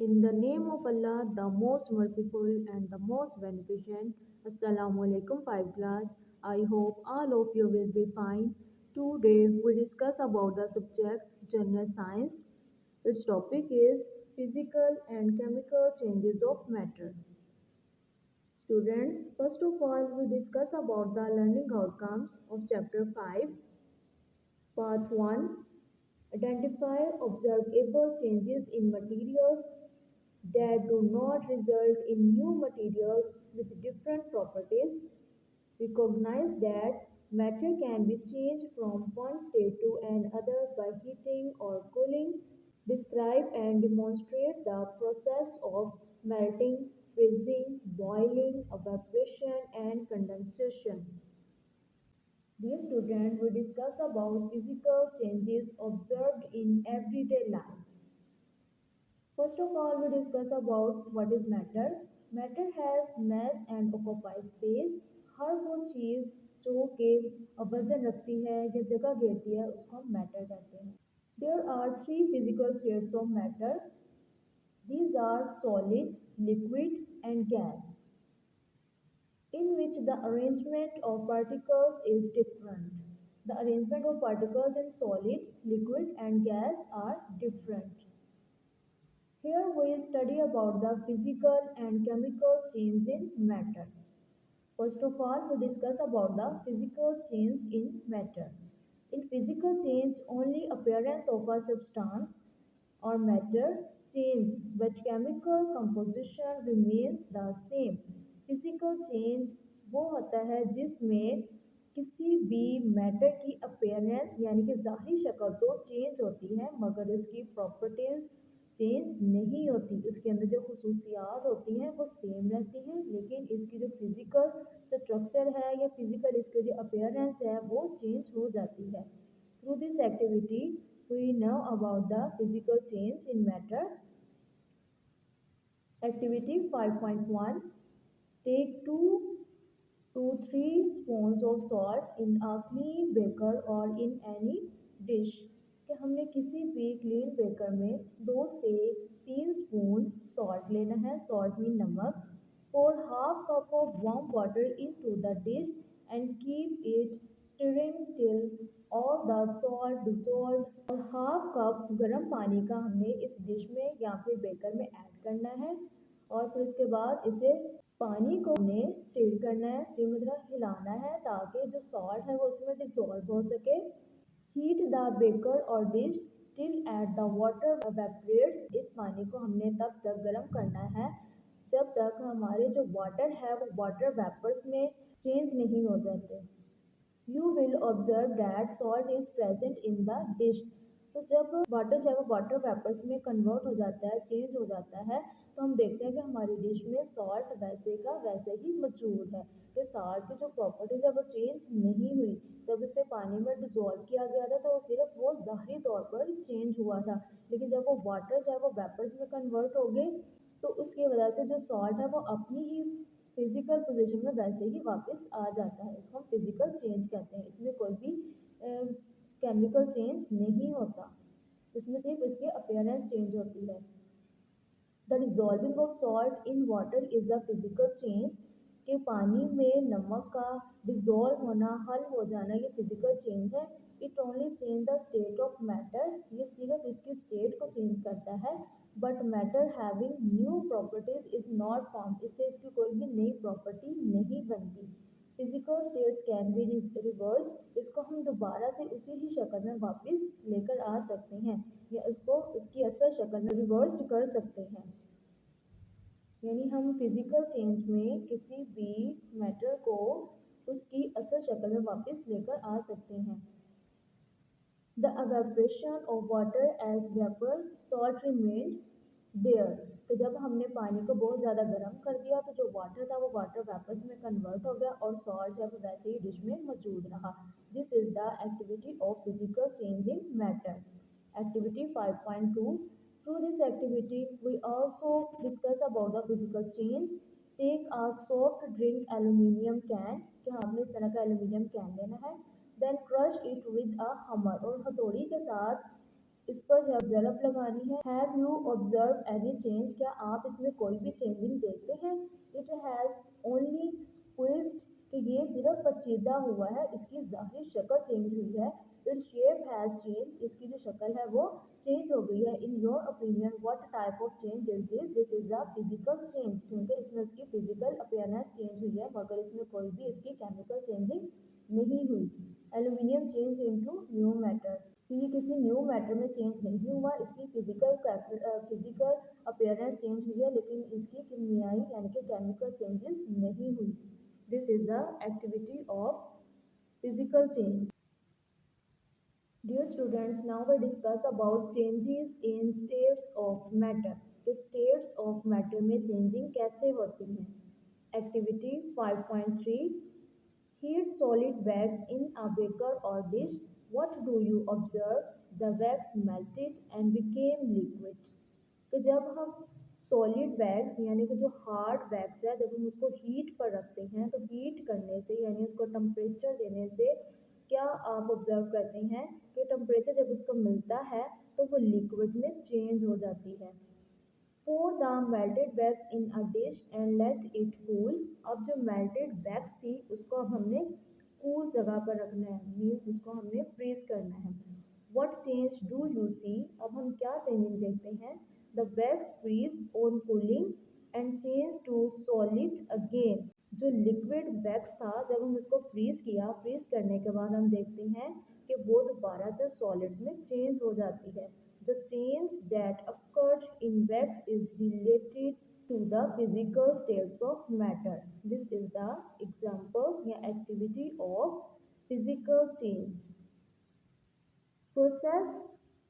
In the name of Allah, the most merciful and the most beneficent. Assalamu alaikum, 5 class. I hope all of you will be fine. Today we discuss about the subject general science. Its topic is physical and chemical changes of matter. Students, first of all, we discuss about the learning outcomes of chapter 5, part 1. Identify observable changes in materials that do not result in new materials with different properties. Recognize that matter can be changed from one state to another by heating or cooling. Describe and demonstrate the process of melting, freezing, boiling, evaporation, and condensation. Dear student, we discuss about physical changes observed in everyday life. First of all, we discuss about what is matter. Matter has mass and occupies space. हर वो चीज़ जो कि वजन रखती है या जगह घेरती है उसको हम मैटर कहते हैं. There are three physical states of matter. These are solid, liquid, and gas, in which the arrangement of particles is different. The arrangement of particles in solid, liquid, and gas are different. Here we study about the physical and chemical change in matter. First of all, we discuss about the physical change in matter. In physical change, only appearance of a substance or matter change, but chemical composition remains the same. Physical change वो होता है जिसमें किसी भी matter की appearance यानी कि ज़ाहिरी शक्ल तो चेंज होती है मगर उसकी प्रॉपर्टीज़ चेंज नहीं होती. इसके अंदर जो खसूसियात होती हैं वो सेम रहती हैं लेकिन इसकी जो फिज़िकल स्ट्रक्चर है या फिज़िकल इसकी जो अपीयरेंस है वो चेंज हो जाती है. Through this activity we know about the physical change in matter. Activity 5.1. Take 2 to 3 spoons of salt in a clean beaker or in any dish. कि हमने किसी भी क्लीन बेकर में 2 से 3 स्पून सॉल्ट लेना है. सॉल्ट मीन नमक. Pour half cup of warm water into the dish and keep it stirring till all the salt dissolved. और हाफ कप गर्म पानी का हमने इस डिश में या फिर बेकर में ऐड करना है और फिर उसके बाद इसे पानी को हमने स्टिर करना है. स्टिर मतलब हिलाना है ताकि जो सॉल्ट है वो उसमें डिसॉल्व हो सके. हीट द बेकर और dish till at the water evaporates. इस पानी को हमने तब तक गर्म करना है जब तक हमारे जो वाटर है वो वाटर वेपर्स में चेंज नहीं हो जाते. You will observe that salt is present in the dish. तो जब वाटर चाहे वो वाटर वेपर्स में कन्वर्ट हो जाता है चेंज हो जाता है तो हम देखते हैं कि हमारी डिश में सॉल्ट वैसे का वैसे ही मौजूद है. कि सॉल्ट की जो प्रॉपर्टीज है वो चेंज नहीं हुई. जब इसे पानी में डिजोल्व किया गया था तो सिर्फ वो ज़ाहिरी तौर पर चेंज हुआ था लेकिन जब वो वाटर चाहे वो वेपर्स में कन्वर्ट हो गए तो उसकी वजह से जो सॉल्ट है वो अपनी ही फिजिकल पोजीशन में वैसे ही वापस आ जाता है. इसको हम फिजिकल चेंज कहते हैं. इसमें कोई भी केमिकल चेंज नहीं होता. इसमें सिर्फ इसकी अपीयरेंस चेंज होती है. The dissolving of salt in water is the physical change. कि पानी में नमक का डिजॉल्व होना हल हो जाना ये फिजिकल चेंज है. It only change the state of matter. ये सिर्फ इसकी स्टेट को चेंज करता है but matter having new properties is not form. इससे इसकी कोई भी नई प्रॉपर्टी नहीं बनती. Physical states can be reverse. इसको हम दोबारा से उसी ही शक्ल में वापस लेकर आ सकते हैं या इसको इसकी असल शक्ल में रिवर्स कर सकते हैं. यानी हम फिजिकल चेंज में किसी भी मैटर को उसकी असल शक्ल में वापस लेकर आ सकते हैं. The evaporation of water as vapor, salt remained there. तो जब हमने पानी को बहुत ज़्यादा गर्म कर दिया तो जो वाटर था वो वाटर वेपर्स में कन्वर्ट हो गया और सॉल्ट है वो वैसे ही डिश में मौजूद रहा. This is the activity of physical change in matter. Activity 5.2. Through this activity, we also discuss about the physical change. Take a soft drink aluminium can. कि हमने इस तरह का एल्यूमिनियम कैन लेना है. Then crush it with a hammer. और हथौड़ी के साथ इस पर ज़रब लगानी है। Have you observe any change, क्या आप इसमें कोई भी चेंजिंग देखते हैं? इट हैज़ ओनली स्क्विज्ड, कि ये सिर्फ पचीदा हुआ है, इसकी ज़ाहिर शक्ल चेंज हुई है। इट्स शेप हैज़ चेंज, इसकी जो शक्ल है वो चेंज हो गई है। In your opinion what type of change is this? This is a physical change, क्योंकि इसमें इसकी फिजिकल अपीयरेंस चेंज हुई है, मगर इसमें कोई भी इसकी केमिकल चेंजिंग नहीं हुई। Aluminium change into new matter, ये किसी न्यू मैटर में चेंज नहीं हुआ, इसकी फिजिकल अपीयरेंस चेंज हुई है, लेकिन इसकी कीमियाई यानी कि केमिकल चेंजेस नहीं हुई। This is the activity of physical change. Dear students, now we discuss about changes in states of matter. कि states of matter में changing कैसे होती हैं? Activity 5.3, heat solid wax in a beaker or dish. What do you observe? The wax melted and became liquid. कि जब हम solid wax यानी कि जो हार्ड वैक्स है, जब हम उसको हीट पर रखते हैं तो हीट करने से यानी उसको टेम्परेचर देने से क्या आप ऑब्जर्व करते हैं कि टेम्परेचर जब उसको मिलता है तो वो लिक्विड में चेंज हो जाती है। Pour the melted wax in a dish and let it cool. अब जो melted wax थी उसको अब हमने cool जगह पर रखना है, मीन्स उसको हमने freeze करना है। What change do you see? अब हम क्या changing देखते हैं? The wax freeze on cooling and change to solid again. जो liquid wax था जब हम उसको freeze किया, freeze करने के बाद हम देखते हैं कि वो दोबारा से solid में change हो जाती है। The change that occurred in wax is related to the physical states of matter. This is the example या activity of physical change. Process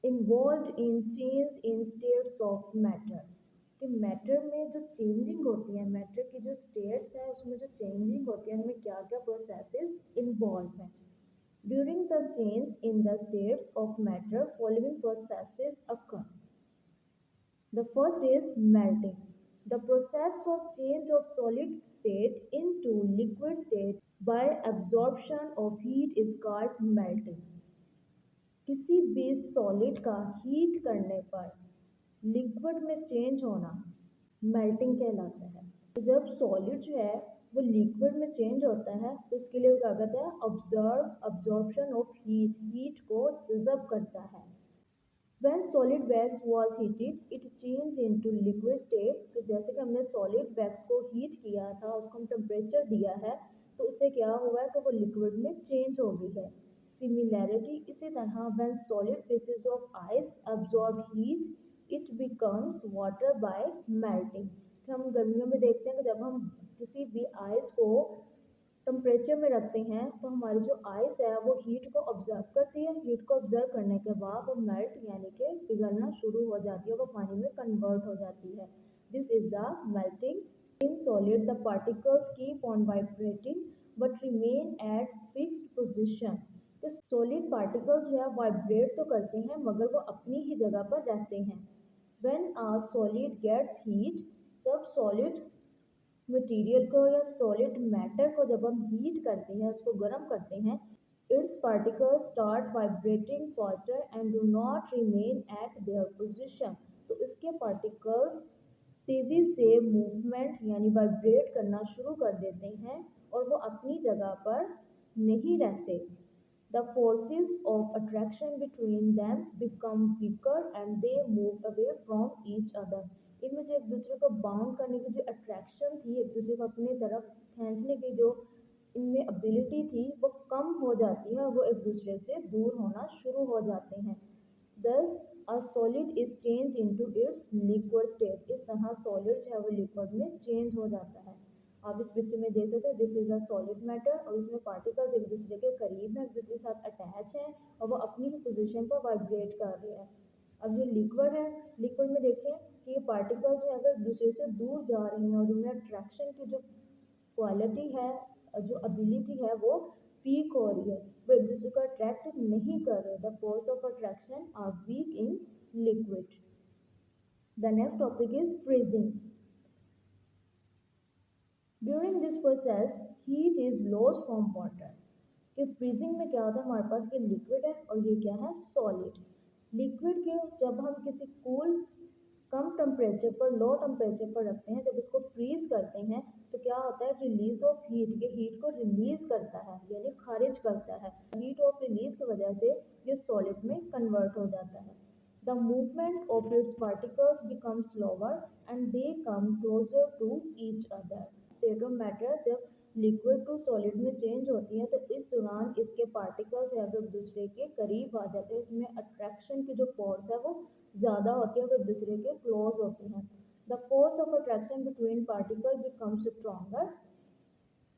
involved in change in states of matter. कि matter में जो changing होती है, matter की जो states है उसमें जो चेंजिंग होती है, उनमें क्या क्या प्रोसेसेस इन्वॉल्व हैं। During the change in the states of matter, following processes occur. The first is melting. The process of change of solid state into liquid state by absorption of heat is called melting. किसी भी solid का heat करने पर liquid में change होना melting कहलाता है। जब सॉलिड जो है वो लिक्विड में चेंज होता है तो उसके लिए क्या कहते हैं? अब्जॉर्प्शन ऑफ हीट को जज़ब करता है। When solid wax was heated, it changed into liquid state. तो जैसे कि हमने solid wax को heat किया था, उसको हम temperature दिया है, तो उससे क्या हुआ है कि वो liquid में change हो गई है। Similarity, इसी तरह when solid pieces of ice absorb heat, it becomes water by melting. तो हम गर्मियों में देखते हैं कि जब हम किसी भी आइस को टेम्परेचर में रखते हैं तो हमारी जो आइस है वो हीट को ऑब्जर्व करती है। हीट को ऑब्जर्व करने के बाद वो मेल्ट यानी कि पिघलना शुरू हो जाती है, वो पानी में कन्वर्ट हो जाती है। This is the melting. In solid the particles keep on vibrating but remain at fixed position. Solid particles जो है वाइब्रेट तो करते हैं मगर वो अपनी ही जगह पर रहते हैं। When a solid gets heat, जब सॉलिड मटेरियल को या सॉलिड मैटर को जब हम हीट करते हैं, उसको गर्म करते हैं, it's particles start vibrating faster and do not remain at their position. तो इसके पार्टिकल्स तेज़ी से मूवमेंट यानी वाइब्रेट करना शुरू कर देते हैं और वो अपनी जगह पर नहीं रहते। The forces of attraction between them become weaker and they move away from each other. इनमें जो एक दूसरे को बाउंड करने की जो अट्रैक्शन थी, एक दूसरे को अपनी तरफ खींचने की जो इनमें एबिलिटी थी वो कम हो जाती है और वो एक दूसरे से दूर होना शुरू हो जाते हैं। Thus, a solid is changed into its liquid state. इस तरह सॉलिड जो है वो लिक्विड में चेंज हो जाता है। आप इस पिक्चर में देख सकते हैं this is a solid matter और इसमें पार्टिकल्स एक दूसरे के करीब हैं, एक दूसरे के साथ अटैच हैं और वो अपनी ही पोजीशन पर वाइब्रेट कर रहे हैं। अब ये लिक्विड है, लिक्विड में देखें कि ये पार्टिकल्स जो है अगर एक दूसरे से दूर जा रहे हैं और उनमें अट्रैक्शन की जो क्वालिटी है, जो एबिलिटी है वो वीक हो रही है, वो एक दूसरे को अट्रैक्ट नहीं कर रहे। The force of attraction are weak in liquid. The next topic is freezing. During this process heat is lost from water. कि फ्रीजिंग में क्या होता है, हमारे पास ये लिक्विड है और ये क्या है? सॉलिड। लिक्विड के जब हम किसी कूल कम टेम्परेचर पर लो टेम्परेचर पर रखते हैं, जब इसको फ्रीज करते हैं तो क्या होता है, रिलीज ऑफ हीट, ये हीट को रिलीज करता है यानी खारिज करता है। हीट ऑफ रिलीज की वजह से ये सॉलिड में कन्वर्ट हो जाता है। The movement of its particles become slower and they come closer to each other. State of matter जब लिक्विड टू सॉलिड में चेंज होती है तो इस दौरान इसके पार्टिकल्स है वो एक दूसरे के करीब आ जाते हैं। इसमें अट्रैक्शन की जो फोर्स है वो ज़्यादा होती है, वो एक दूसरे के क्लोज होते हैं। The force of attraction between particle becomes stronger.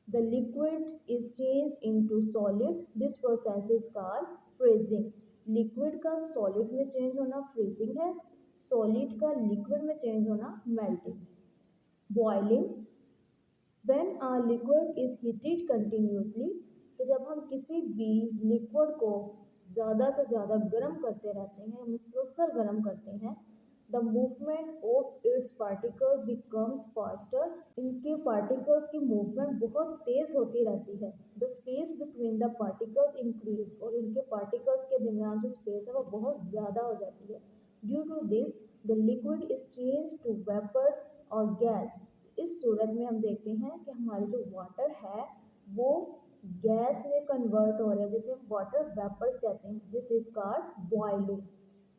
The liquid is changed into solid. This process is called freezing. Liquid का सॉलिड में चेंज होना फ्रीजिंग है, सॉलिड का लिक्विड में चेंज होना melting. Boiling, when a liquid is heated continuously, तो जब हम किसी भी लिक्विड को ज़्यादा से ज़्यादा गर्म करते रहते हैं, मुसलसल गर्म करते हैं, the movement of it's particle becomes faster, इनके पार्टिकल्स की मूवमेंट बहुत तेज होती रहती है। The space between the particles increase, और इनके पार्टिकल्स के दरमियान जो स्पेस है वो बहुत ज़्यादा हो जाती है। Due to this the liquid is change to vapours और गैस। इस सूरत में हम देखते हैं कि हमारी जो वाटर है वो गैस में कन्वर्ट हो रहा है, जिसे वाटर वेपर्स कहते हैं। दिस इज कॉल्ड बॉइलिंग,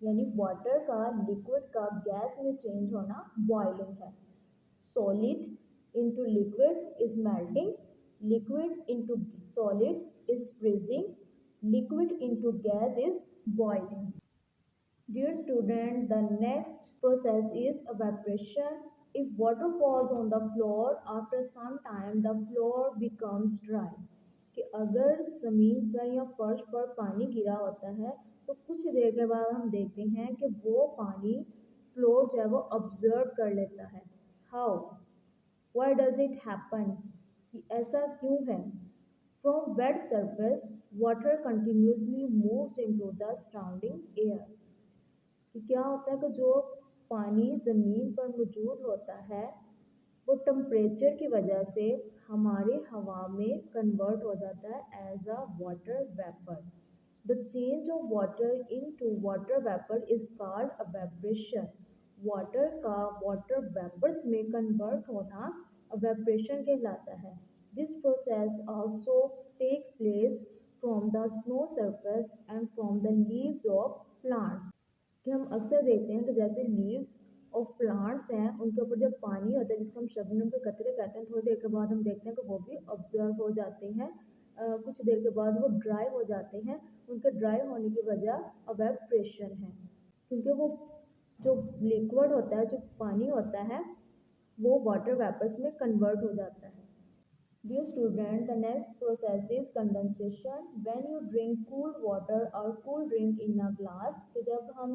यानी वाटर का लिक्विड का गैस में चेंज होना बॉइलिंग है। Solid into liquid is melting, liquid into solid is freezing, liquid into gas is boiling. Dear student, the next process is evaporation. If water falls on the floor, after some time the floor becomes dry. कि अगर ज़मीन पर या फर्श पर पानी गिरा होता है तो कुछ देर के बाद हम देखते हैं कि वो पानी फ्लोर जो है वो ऑब्जर्व कर लेता है। How, why does it happen, कि ऐसा क्यों है। From wet surface water continuously moves into the surrounding air, कि क्या होता है कि जो पानी ज़मीन पर मौजूद होता है वो टेम्परेचर की वजह से हमारे हवा में कन्वर्ट हो जाता है as a water vapour. The change of water into water vapour is called evaporation. Water का वाटर वेपर्स में कन्वर्ट होना एवेपोरेशन कहलाता है। This process also takes place from the snow surface and from the leaves of plants, कि हम अक्सर देखते हैं कि जैसे लीव्स ऑफ प्लांट्स हैं उनके ऊपर जब पानी होता है जिसको हम शबनम के कतरे कहते हैं, थोड़ी देर के बाद हम देखते हैं कि वो भी ऑब्जर्व हो जाते हैं। कुछ देर के बाद वो ड्राई हो जाते हैं। उनके ड्राई होने की वजह एवेपोरेशन है, क्योंकि वो जो लिक्विड होता है, जो पानी होता है, वो वाटर वेपर्स में कन्वर्ट हो जाता है। Dear student, the next process is condensation. When you drink cool water or cool drink in a glass, कि जब हम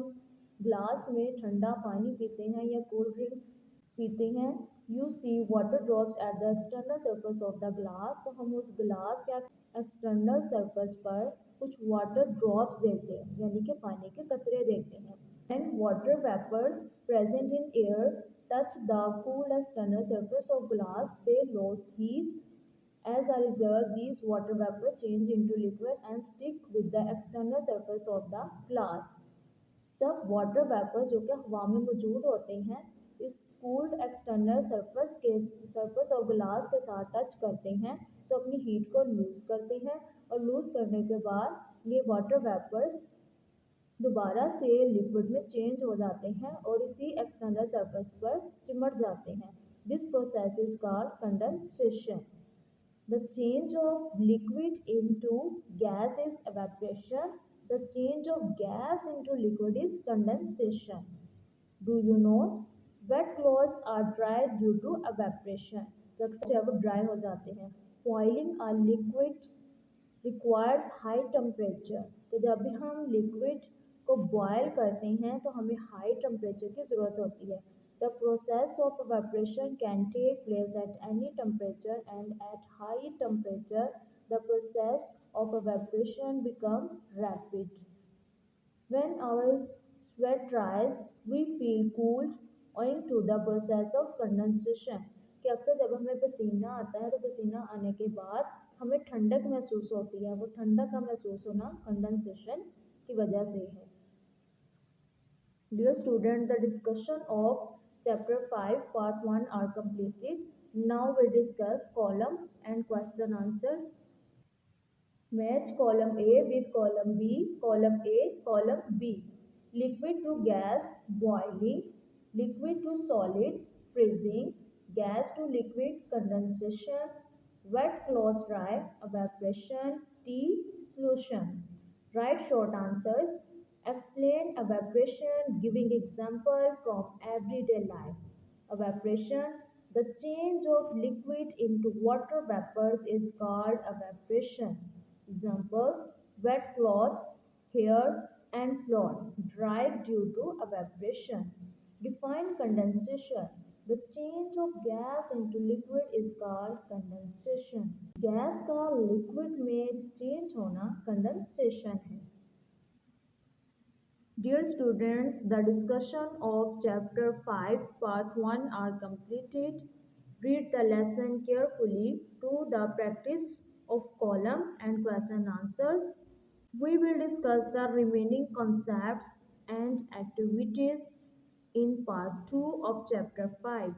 ग्लास में ठंडा पानी पीते हैं या कोल्ड ड्रिंक्स पीते हैं, you see water drops at the external surface of the glass, तो हम उस ग्लास के एक्सटर्नल सरफेस पर कुछ वाटर ड्रॉप्स देखते हैं, यानी कि पानी के कतरे देखते हैं। When water vapors present in air touch the cool external surface of glass, they lose heat. As a result, these water vapors change into liquid and stick with the external surface of the glass. जब water vapour जो कि हवा में मौजूद होते हैं इस cooled external surface of glass के साथ टच करते हैं तो अपनी हीट को लूज करते हैं, और लूज करने के बाद ये वाटर वेपर्स दोबारा से लिक्विड में चेंज हो जाते हैं और इसी एक्सटर्नल सरफेस पर चिमट जाते हैं। This process is called condensation. The change of liquid into gas is evaporation. The change of gas into liquid is condensation. Do you know? Wet clothes are dried due to evaporation. जब dry हो जाते हैं। Boiling a liquid requires high temperature. तो जब भी हम liquid को boil करते हैं तो हमें हाई टेम्परेचर की ज़रूरत होती है। The process of evaporation can take place at any temperature, and at high temperature the process of evaporation becomes rapid. When our sweat dries, we feel cooled owing to the process of condensation. कि अक्सर जब हमें पसीना आता है तो पसीना आने के बाद हमें ठंडक महसूस होती है, वो ठंडक का महसूस होना कंडेंसेशन की वजह से है। Dear student, the discussion of chapter 5 part 1 are completed. Now we discuss column and question answer. Match column A with column B, column A, column B. Liquid to gas, boiling. Liquid to solid, freezing. Gas to liquid, condensation. Wet cloth dry, evaporation. T, solution. Write short answers. Explain evaporation, giving example from everyday life. Evaporation. The change of liquid into water vapors is called evaporation. Examples: wet clothes, hair and floor, dried due to evaporation. Define condensation. The change of gas into liquid is called condensation. Gas का liquid में change होना condensation है. Dear students, the discussion of chapter 5 part 1 are completed. Read the lesson carefully to the practice of column and question answers. We will discuss the remaining concepts and activities in part 2 of chapter 5.